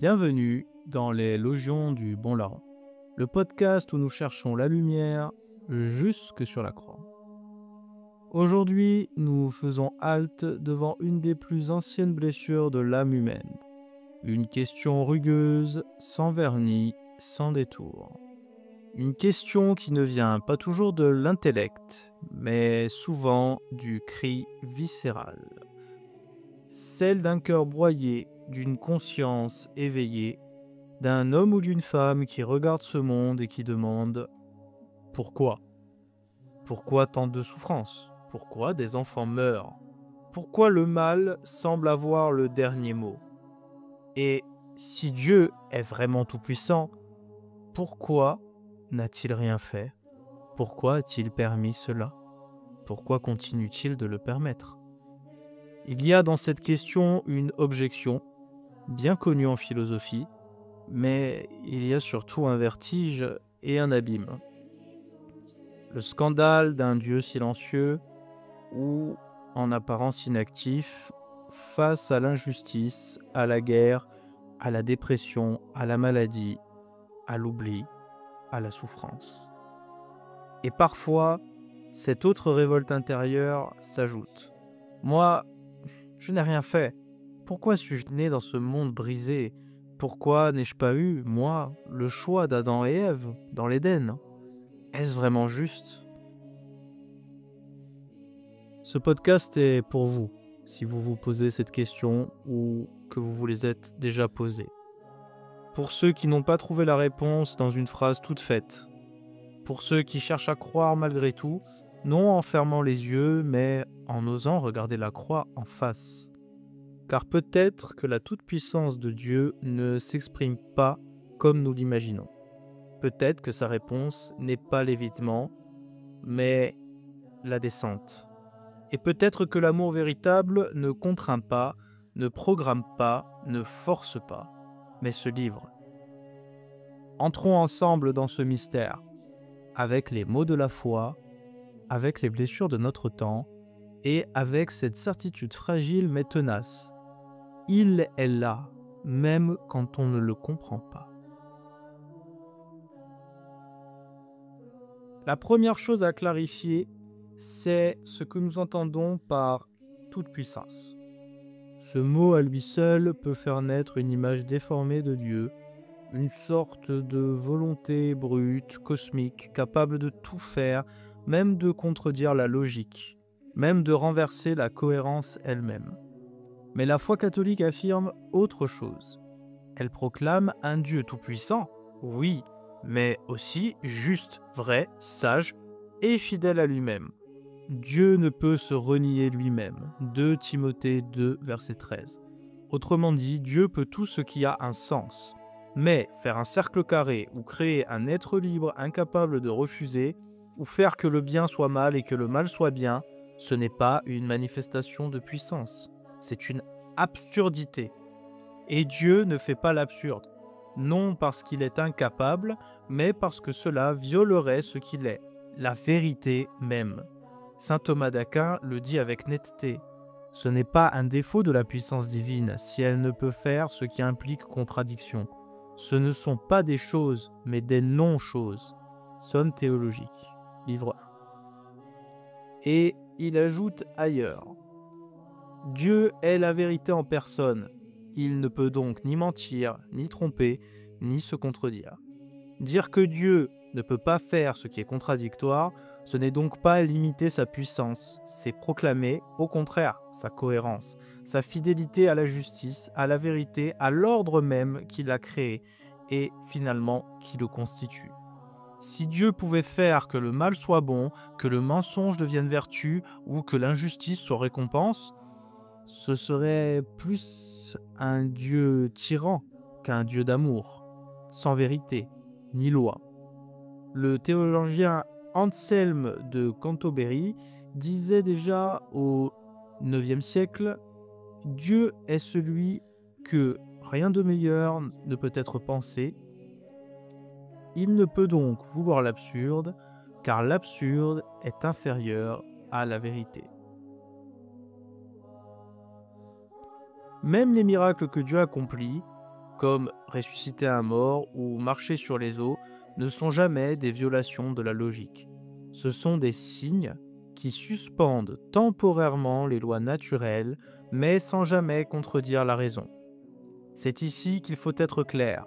Bienvenue dans les Logions du Bon Larron, le podcast où nous cherchons la lumière jusque sur la croix. Aujourd'hui, nous faisons halte devant une des plus anciennes blessures de l'âme humaine. Une question rugueuse, sans vernis, sans détour. Une question qui ne vient pas toujours de l'intellect, mais souvent du cri viscéral. Celle d'un cœur broyé, d'une conscience éveillée, d'un homme ou d'une femme qui regarde ce monde et qui demande « Pourquoi ? Pourquoi tant de souffrances ? Pourquoi des enfants meurent ? Pourquoi le mal semble avoir le dernier mot ? Et si Dieu est vraiment tout-puissant, pourquoi n'a-t-il rien fait ? Pourquoi a-t-il permis cela ? Pourquoi continue-t-il de le permettre ? Il y a dans cette question une objection, bien connue en philosophie, mais il y a surtout un vertige et un abîme. Le scandale d'un Dieu silencieux ou, en apparence inactif, face à l'injustice, à la guerre, à la dépression, à la maladie, à l'oubli, à la souffrance. Et parfois, cette autre révolte intérieure s'ajoute. Moi, je n'ai rien fait. Pourquoi suis-je né dans ce monde brisé ? Pourquoi n'ai-je pas eu, moi, le choix d'Adam et Ève dans l'Éden ? Est-ce vraiment juste ? Ce podcast est pour vous, si vous vous posez cette question ou que vous vous les êtes déjà posées. Pour ceux qui n'ont pas trouvé la réponse dans une phrase toute faite. Pour ceux qui cherchent à croire malgré tout, non en fermant les yeux, mais en osant regarder la croix en face. Car peut-être que la toute-puissance de Dieu ne s'exprime pas comme nous l'imaginons. Peut-être que sa réponse n'est pas l'évitement, mais la descente. Et peut-être que l'amour véritable ne contraint pas, ne programme pas, ne force pas, mais se livre. Entrons ensemble dans ce mystère, avec les mots de la foi, avec les blessures de notre temps, et avec cette certitude fragile mais tenace. Il est là, même quand on ne le comprend pas. La première chose à clarifier, c'est ce que nous entendons par toute puissance. Ce mot à lui seul peut faire naître une image déformée de Dieu, une sorte de volonté brute, cosmique, capable de tout faire, même de contredire la logique, même de renverser la cohérence elle-même. Mais la foi catholique affirme autre chose. Elle proclame un Dieu tout-puissant, oui, mais aussi juste, vrai, sage et fidèle à lui-même. Dieu ne peut se renier lui-même. 2 Timothée 2, verset 13. Autrement dit, Dieu peut tout ce qui a un sens. Mais faire un cercle carré ou créer un être libre incapable de refuser, ou faire que le bien soit mal et que le mal soit bien, ce n'est pas une manifestation de puissance. C'est une absurdité. Et Dieu ne fait pas l'absurde, non parce qu'il est incapable, mais parce que cela violerait ce qu'il est, la vérité même. Saint Thomas d'Aquin le dit avec netteté. Ce n'est pas un défaut de la puissance divine si elle ne peut faire ce qui implique contradiction. Ce ne sont pas des choses, mais des non-choses. Somme théologique, livre 1. Et il ajoute ailleurs. Dieu est la vérité en personne. Il ne peut donc ni mentir, ni tromper, ni se contredire. Dire que Dieu ne peut pas faire ce qui est contradictoire, ce n'est donc pas limiter sa puissance, c'est proclamer, au contraire, sa cohérence, sa fidélité à la justice, à la vérité, à l'ordre même qu'il a créé et finalement qui le constitue. Si Dieu pouvait faire que le mal soit bon, que le mensonge devienne vertu ou que l'injustice soit récompense, ce serait plus un Dieu tyran qu'un Dieu d'amour, sans vérité ni loi. Le théologien Anselme de Cantorbéry disait déjà au IXe siècle « Dieu est celui que rien de meilleur ne peut être pensé. Il ne peut donc vouloir l'absurde, car l'absurde est inférieur à la vérité. » Même les miracles que Dieu accomplit, comme ressusciter un mort ou marcher sur les eaux, ne sont jamais des violations de la logique. Ce sont des signes qui suspendent temporairement les lois naturelles, mais sans jamais contredire la raison. C'est ici qu'il faut être clair.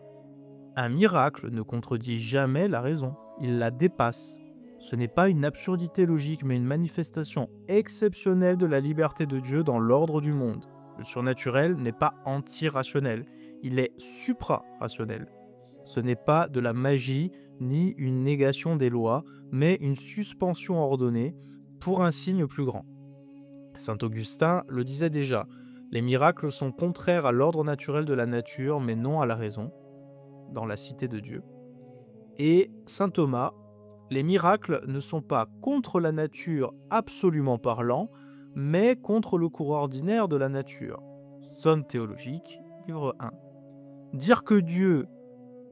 Un miracle ne contredit jamais la raison, il la dépasse. Ce n'est pas une absurdité logique, mais une manifestation exceptionnelle de la liberté de Dieu dans l'ordre du monde. Le surnaturel n'est pas anti-rationnel, il est supra-rationnel. Ce n'est pas de la magie ni une négation des lois, mais une suspension ordonnée pour un signe plus grand. Saint Augustin le disait déjà, les miracles sont contraires à l'ordre naturel de la nature, mais non à la raison, dans la cité de Dieu. Et Saint Thomas, les miracles ne sont pas contre la nature absolument parlant, mais contre le cours ordinaire de la nature. Somme théologique, livre 1. Dire que Dieu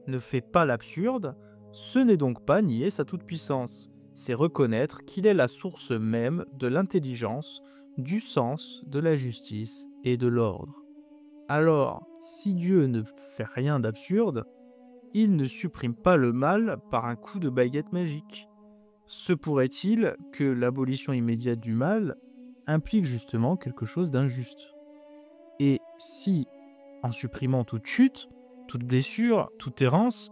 ne fait pas l'absurde, ce n'est donc pas nier sa toute-puissance, c'est reconnaître qu'il est la source même de l'intelligence, du sens, de la justice et de l'ordre. Alors, si Dieu ne fait rien d'absurde, il ne supprime pas le mal par un coup de baguette magique. Se pourrait-il que l'abolition immédiate du mal implique justement quelque chose d'injuste? Et si, en supprimant toute chute, toute blessure, toute errance,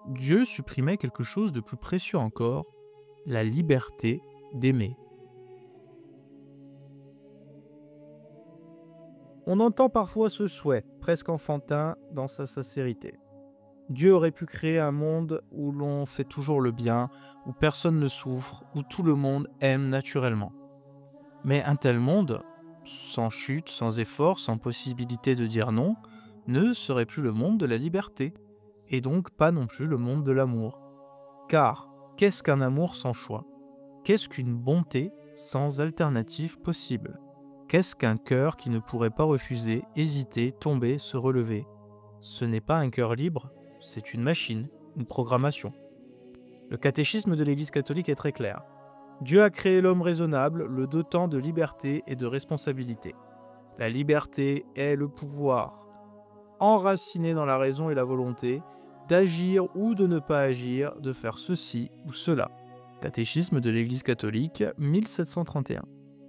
Dieu supprimait quelque chose de plus précieux encore, la liberté d'aimer? On entend parfois ce souhait, presque enfantin, dans sa sincérité. Dieu aurait pu créer un monde où l'on fait toujours le bien, où personne ne souffre, où tout le monde aime naturellement. Mais un tel monde, sans chute, sans effort, sans possibilité de dire non, ne serait plus le monde de la liberté, et donc pas non plus le monde de l'amour. Car qu'est-ce qu'un amour sans choix? Qu'est-ce qu'une bonté sans alternative possible? Qu'est-ce qu'un cœur qui ne pourrait pas refuser, hésiter, tomber, se relever? Ce n'est pas un cœur libre, c'est une machine, une programmation. Le catéchisme de l'Église catholique est très clair. Dieu a créé l'homme raisonnable, le dotant de liberté et de responsabilité. La liberté est le pouvoir, enraciné dans la raison et la volonté, d'agir ou de ne pas agir, de faire ceci ou cela. Catéchisme de l'Église catholique, 1731.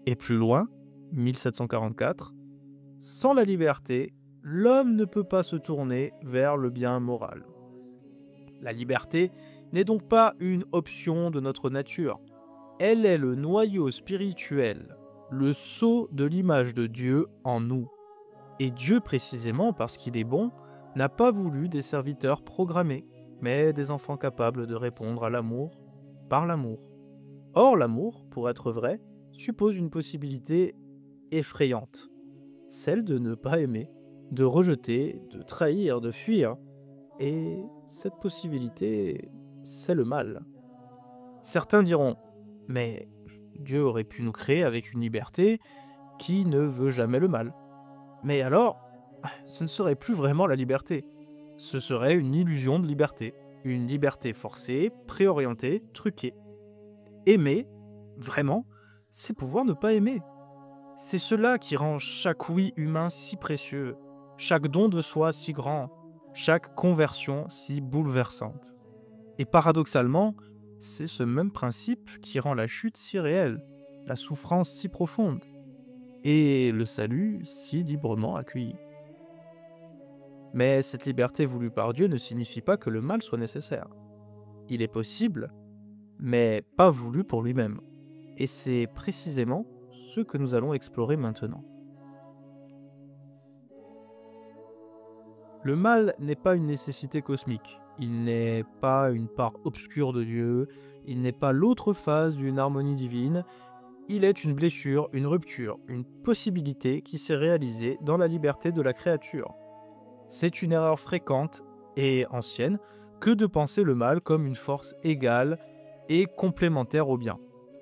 Et plus loin, 1744, sans la liberté, l'homme ne peut pas se tourner vers le bien moral. La liberté n'est donc pas une option de notre nature. Elle est le noyau spirituel, le sceau de l'image de Dieu en nous. Et Dieu, précisément parce qu'il est bon, n'a pas voulu des serviteurs programmés, mais des enfants capables de répondre à l'amour par l'amour. Or, l'amour, pour être vrai, suppose une possibilité effrayante, celle de ne pas aimer, de rejeter, de trahir, de fuir. Et cette possibilité, c'est le mal. Certains diront, mais Dieu aurait pu nous créer avec une liberté qui ne veut jamais le mal. Mais alors, ce ne serait plus vraiment la liberté. Ce serait une illusion de liberté. Une liberté forcée, préorientée, truquée. Aimer, vraiment, c'est pouvoir ne pas aimer. C'est cela qui rend chaque oui humain si précieux, chaque don de soi si grand, chaque conversion si bouleversante. Et paradoxalement, c'est ce même principe qui rend la chute si réelle, la souffrance si profonde, et le salut si librement accueilli. Mais cette liberté voulue par Dieu ne signifie pas que le mal soit nécessaire. Il est possible, mais pas voulu pour lui-même. Et c'est précisément ce que nous allons explorer maintenant. Le mal n'est pas une nécessité cosmique, il n'est pas une part obscure de Dieu, il n'est pas l'autre phase d'une harmonie divine, il est une blessure, une rupture, une possibilité qui s'est réalisée dans la liberté de la créature. C'est une erreur fréquente et ancienne que de penser le mal comme une force égale et complémentaire au bien.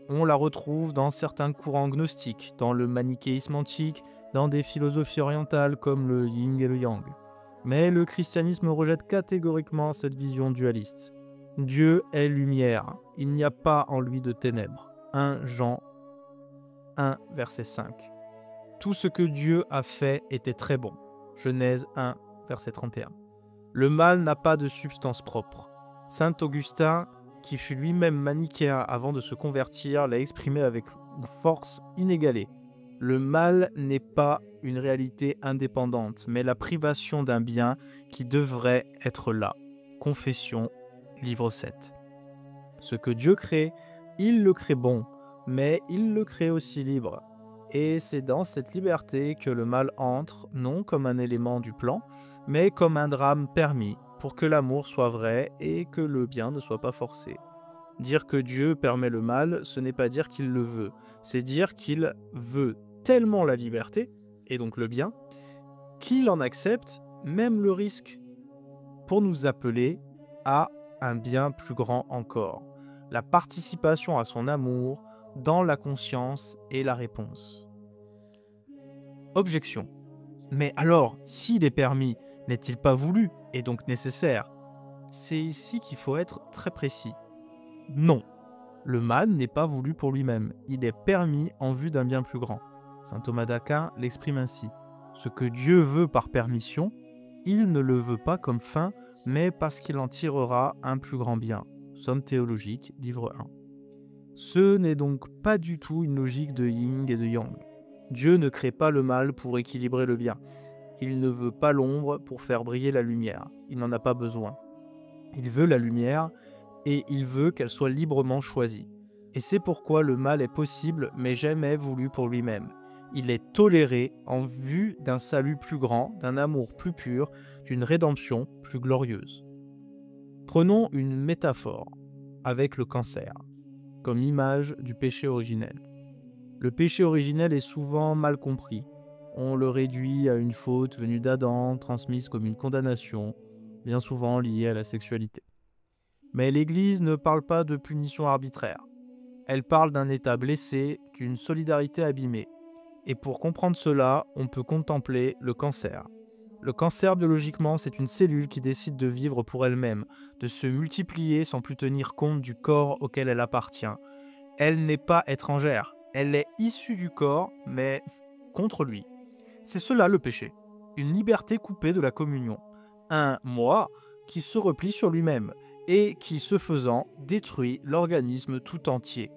On la retrouve dans certains courants gnostiques, dans le manichéisme antique, dans des philosophies orientales comme le yin et le yang. Mais le christianisme rejette catégoriquement cette vision dualiste. Dieu est lumière, il n'y a pas en lui de ténèbres. 1 Jean 1, verset 5. Tout ce que Dieu a fait était très bon. Genèse 1, verset 31. Le mal n'a pas de substance propre. Saint Augustin, qui fut lui-même manichéen avant de se convertir, l'a exprimé avec une force inégalée. Le mal n'est pas une réalité indépendante, mais la privation d'un bien qui devrait être là. Confession, livre 7. Ce que Dieu crée, il le crée bon, mais il le crée aussi libre. Et c'est dans cette liberté que le mal entre, non comme un élément du plan, mais comme un drame permis, pour que l'amour soit vrai et que le bien ne soit pas forcé. Dire que Dieu permet le mal, ce n'est pas dire qu'il le veut, c'est dire qu'il veut tellement la liberté, et donc le bien, qu'il en accepte même le risque, pour nous appeler à un bien plus grand encore, la participation à son amour dans la conscience et la réponse. Objection. Mais alors, s'il est permis, n'est-il pas voulu et donc nécessaire? C'est ici qu'il faut être très précis. Non, le mal n'est pas voulu pour lui-même, il est permis en vue d'un bien plus grand. Saint Thomas d'Aquin l'exprime ainsi. Ce que Dieu veut par permission, il ne le veut pas comme fin, mais parce qu'il en tirera un plus grand bien. Somme théologique, livre 1. Ce n'est donc pas du tout une logique de yin et de yang. Dieu ne crée pas le mal pour équilibrer le bien. Il ne veut pas l'ombre pour faire briller la lumière. Il n'en a pas besoin. Il veut la lumière et il veut qu'elle soit librement choisie. Et c'est pourquoi le mal est possible mais jamais voulu pour lui-même. Il est toléré en vue d'un salut plus grand, d'un amour plus pur, d'une rédemption plus glorieuse. Prenons une métaphore avec le cancer, comme image du péché originel. Le péché originel est souvent mal compris. On le réduit à une faute venue d'Adam, transmise comme une condamnation, bien souvent liée à la sexualité. Mais l'Église ne parle pas de punition arbitraire. Elle parle d'un état blessé, d'une solidarité abîmée. Et pour comprendre cela, on peut contempler le cancer. Le cancer, biologiquement, c'est une cellule qui décide de vivre pour elle-même, de se multiplier sans plus tenir compte du corps auquel elle appartient. Elle n'est pas étrangère, elle est issue du corps, mais contre lui. C'est cela le péché, une liberté coupée de la communion, un moi qui se replie sur lui-même et qui, ce faisant, détruit l'organisme tout entier.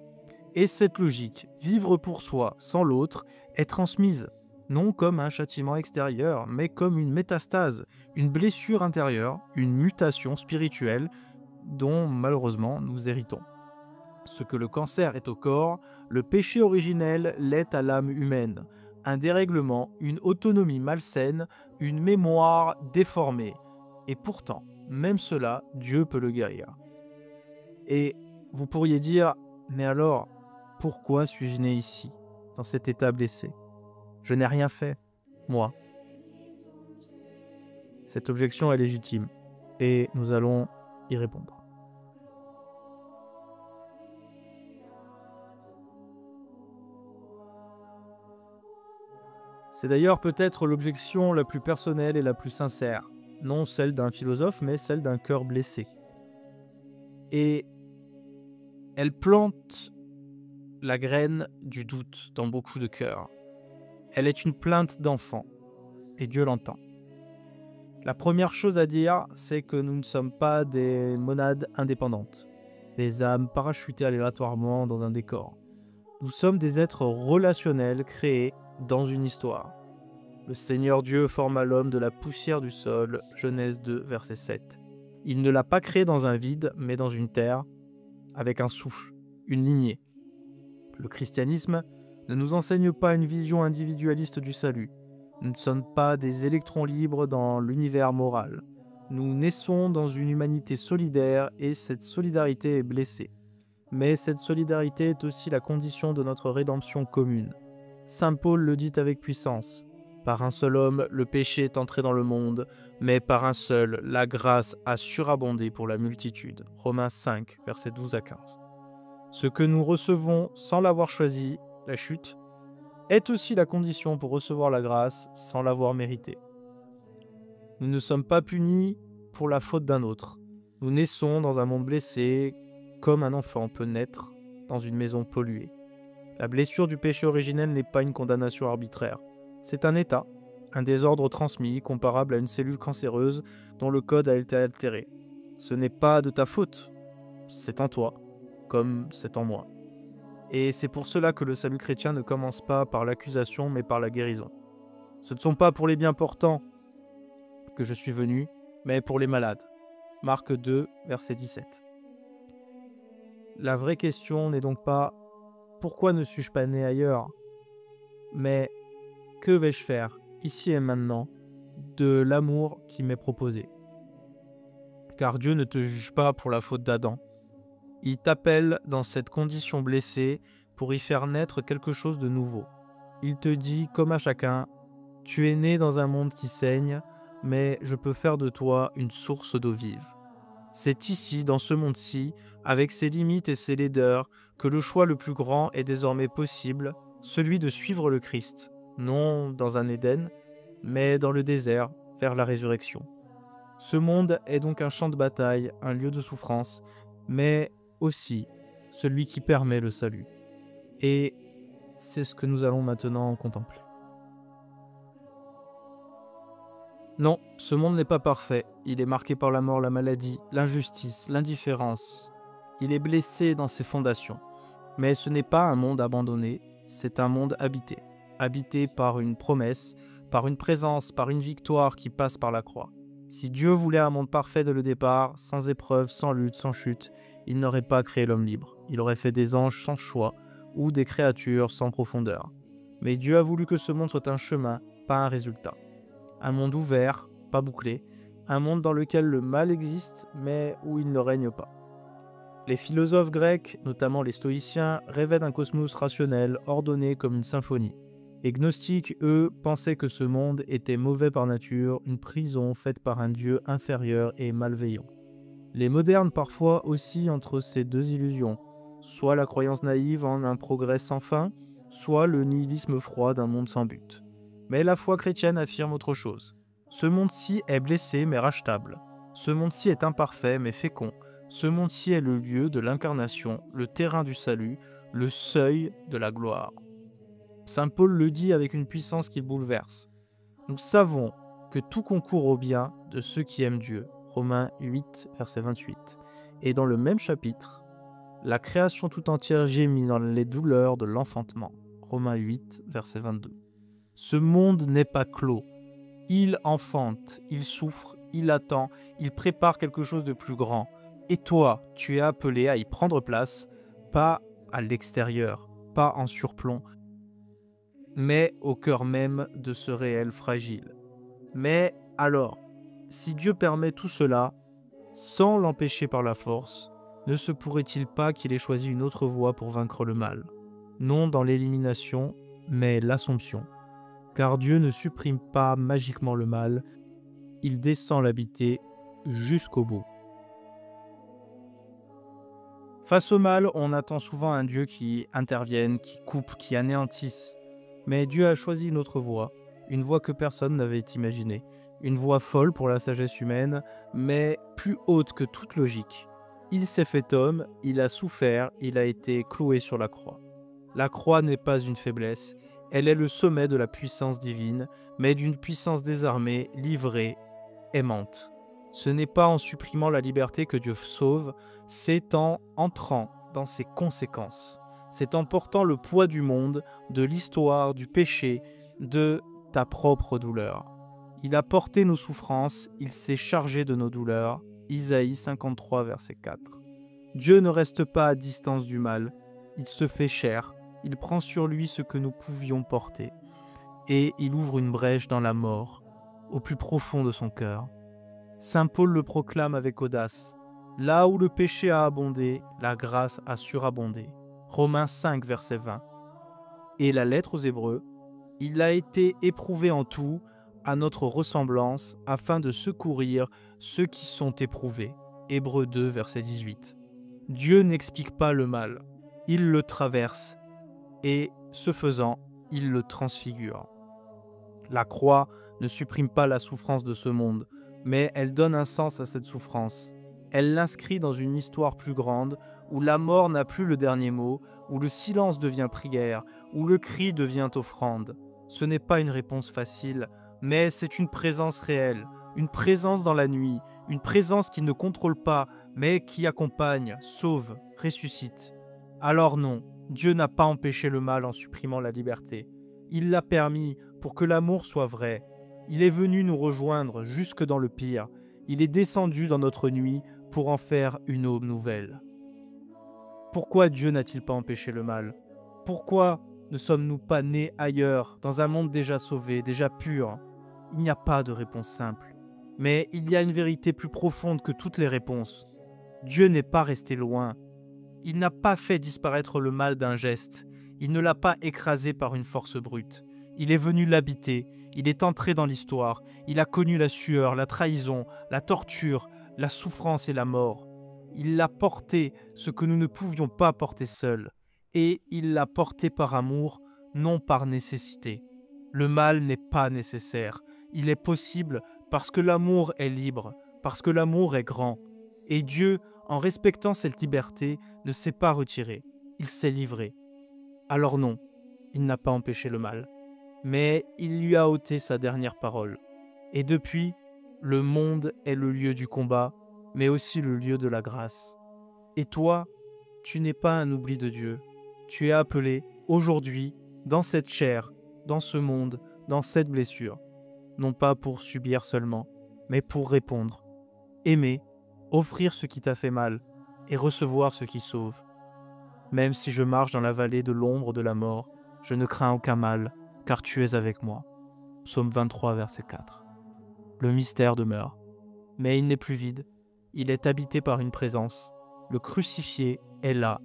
Et cette logique, vivre pour soi sans l'autre, est transmise, non comme un châtiment extérieur, mais comme une métastase, une blessure intérieure, une mutation spirituelle dont malheureusement nous héritons. Ce que le cancer est au corps, le péché originel l'est à l'âme humaine. Un dérèglement, une autonomie malsaine, une mémoire déformée. Et pourtant, même cela, Dieu peut le guérir. Et vous pourriez dire, mais alors, pourquoi suis-je né ici, dans cet état blessé? Je n'ai rien fait, moi. Cette objection est légitime, et nous allons y répondre. C'est d'ailleurs peut-être l'objection la plus personnelle et la plus sincère, non celle d'un philosophe, mais celle d'un cœur blessé. Et elle plante la graine du doute dans beaucoup de cœurs. Elle est une plainte d'enfant, et Dieu l'entend. La première chose à dire, c'est que nous ne sommes pas des monades indépendantes, des âmes parachutées aléatoirement dans un décor. Nous sommes des êtres relationnels créés dans une histoire. Le Seigneur Dieu forma l'homme de la poussière du sol, Genèse 2, verset 7. Il ne l'a pas créé dans un vide, mais dans une terre, avec un souffle, une lignée. Le christianisme ne nous enseigne pas une vision individualiste du salut. Nous ne sommes pas des électrons libres dans l'univers moral. Nous naissons dans une humanité solidaire et cette solidarité est blessée. Mais cette solidarité est aussi la condition de notre rédemption commune. Saint Paul le dit avec puissance. Par un seul homme, le péché est entré dans le monde, mais par un seul, la grâce a surabondé pour la multitude. Romains 5, versets 12 à 15. Ce que nous recevons sans l'avoir choisi, la chute, est aussi la condition pour recevoir la grâce sans l'avoir méritée. Nous ne sommes pas punis pour la faute d'un autre. Nous naissons dans un monde blessé, comme un enfant peut naître dans une maison polluée. La blessure du péché originel n'est pas une condamnation arbitraire. C'est un état, un désordre transmis comparable à une cellule cancéreuse dont le code a été altéré. Ce n'est pas de ta faute, c'est en toi, comme c'est en moi. Et c'est pour cela que le salut chrétien ne commence pas par l'accusation, mais par la guérison. Ce ne sont pas pour les bien portants que je suis venu, mais pour les malades. Marc 2, verset 17. La vraie question n'est donc pas « Pourquoi ne suis-je pas né ailleurs ?» mais « Que vais-je faire, ici et maintenant, de l'amour qui m'est proposé ?» Car Dieu ne te juge pas pour la faute d'Adam. Il t'appelle dans cette condition blessée pour y faire naître quelque chose de nouveau. Il te dit, comme à chacun, « Tu es né dans un monde qui saigne, mais je peux faire de toi une source d'eau vive. » C'est ici, dans ce monde-ci, avec ses limites et ses laideurs, que le choix le plus grand est désormais possible, celui de suivre le Christ, non dans un Éden, mais dans le désert, vers la résurrection. Ce monde est donc un champ de bataille, un lieu de souffrance, mais aussi celui qui permet le salut. Et c'est ce que nous allons maintenant contempler. Non, ce monde n'est pas parfait. Il est marqué par la mort, la maladie, l'injustice, l'indifférence. Il est blessé dans ses fondations. Mais ce n'est pas un monde abandonné, c'est un monde habité. Habité par une promesse, par une présence, par une victoire qui passe par la croix. Si Dieu voulait un monde parfait dès le départ, sans épreuve, sans lutte, sans chute, il n'aurait pas créé l'homme libre. Il aurait fait des anges sans choix ou des créatures sans profondeur. Mais Dieu a voulu que ce monde soit un chemin, pas un résultat. Un monde ouvert, pas bouclé, un monde dans lequel le mal existe, mais où il ne règne pas. Les philosophes grecs, notamment les stoïciens, rêvaient d'un cosmos rationnel, ordonné comme une symphonie. Les gnostiques, eux, pensaient que ce monde était mauvais par nature, une prison faite par un dieu inférieur et malveillant. Les modernes parfois oscillent entre ces deux illusions, soit la croyance naïve en un progrès sans fin, soit le nihilisme froid d'un monde sans but. Mais la foi chrétienne affirme autre chose. Ce monde-ci est blessé mais rachetable. Ce monde-ci est imparfait mais fécond. Ce monde-ci est le lieu de l'incarnation, le terrain du salut, le seuil de la gloire. Saint Paul le dit avec une puissance qui bouleverse. Nous savons que tout concourt au bien de ceux qui aiment Dieu. Romains 8, verset 28. Et dans le même chapitre, la création tout entière gémit dans les douleurs de l'enfantement. Romains 8, verset 22. Ce monde n'est pas clos. Il enfante, il souffre, il attend, il prépare quelque chose de plus grand. Et toi, tu es appelé à y prendre place, pas à l'extérieur, pas en surplomb, mais au cœur même de ce réel fragile. Mais alors, si Dieu permet tout cela, sans l'empêcher par la force, ne se pourrait-il pas qu'il ait choisi une autre voie pour vaincre le mal? Non dans l'élimination, mais l'assomption. Car Dieu ne supprime pas magiquement le mal, il descend l'habiter jusqu'au bout. Face au mal, on attend souvent un Dieu qui intervienne, qui coupe, qui anéantisse. Mais Dieu a choisi une autre voie, une voie que personne n'avait imaginée, une voie folle pour la sagesse humaine, mais plus haute que toute logique. Il s'est fait homme, il a souffert, il a été cloué sur la croix. La croix n'est pas une faiblesse, elle est le sommet de la puissance divine, mais d'une puissance désarmée, livrée, aimante. Ce n'est pas en supprimant la liberté que Dieu sauve, c'est en entrant dans ses conséquences. C'est en portant le poids du monde, de l'histoire, du péché, de ta propre douleur. Il a porté nos souffrances, il s'est chargé de nos douleurs. Isaïe 53, verset 4. Dieu ne reste pas à distance du mal, il se fait chair, il prend sur lui ce que nous pouvions porter. Et il ouvre une brèche dans la mort, au plus profond de son cœur. Saint Paul le proclame avec audace. Là où le péché a abondé, la grâce a surabondé. Romains 5, verset 20. Et la lettre aux Hébreux, il a été éprouvé en tout, à notre ressemblance, afin de secourir ceux qui sont éprouvés. Hébreux 2, verset 18. Dieu n'explique pas le mal, il le traverse, et, ce faisant, il le transfigure. La croix ne supprime pas la souffrance de ce monde, mais elle donne un sens à cette souffrance. Elle l'inscrit dans une histoire plus grande, où la mort n'a plus le dernier mot, où le silence devient prière, où le cri devient offrande. Ce n'est pas une réponse facile, mais c'est une présence réelle, une présence dans la nuit, une présence qui ne contrôle pas, mais qui accompagne, sauve, ressuscite. Alors non, Dieu n'a pas empêché le mal en supprimant la liberté. Il l'a permis pour que l'amour soit vrai. Il est venu nous rejoindre jusque dans le pire. Il est descendu dans notre nuit pour en faire une aube nouvelle. Pourquoi Dieu n'a-t-il pas empêché le mal? Pourquoi ne sommes-nous pas nés ailleurs, dans un monde déjà sauvé, déjà pur? Il n'y a pas de réponse simple. Mais il y a une vérité plus profonde que toutes les réponses. Dieu n'est pas resté loin. Il n'a pas fait disparaître le mal d'un geste. Il ne l'a pas écrasé par une force brute. Il est venu l'habiter. Il est entré dans l'histoire. Il a connu la sueur, la trahison, la torture, la souffrance et la mort. Il l'a porté, ce que nous ne pouvions pas porter seuls. Et il l'a porté par amour, non par nécessité. Le mal n'est pas nécessaire. Il est possible parce que l'amour est libre, parce que l'amour est grand. Et Dieu, en respectant cette liberté, ne s'est pas retiré. Il s'est livré. Alors non, il n'a pas empêché le mal. Mais il lui a ôté sa dernière parole. Et depuis, le monde est le lieu du combat, mais aussi le lieu de la grâce. Et toi, tu n'es pas un oubli de Dieu. Tu es appelé, aujourd'hui, dans cette chair, dans ce monde, dans cette blessure, non pas pour subir seulement, mais pour répondre, aimer, offrir ce qui t'a fait mal et recevoir ce qui sauve. Même si je marche dans la vallée de l'ombre de la mort, je ne crains aucun mal, car tu es avec moi. Psaume 23, verset 4. Le mystère demeure, mais il n'est plus vide. Il est habité par une présence. Le crucifié est là.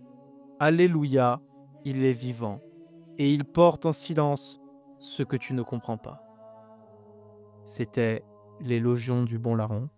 Alléluia, il est vivant. Et il porte en silence ce que tu ne comprends pas. C'était l'élogion du bon larron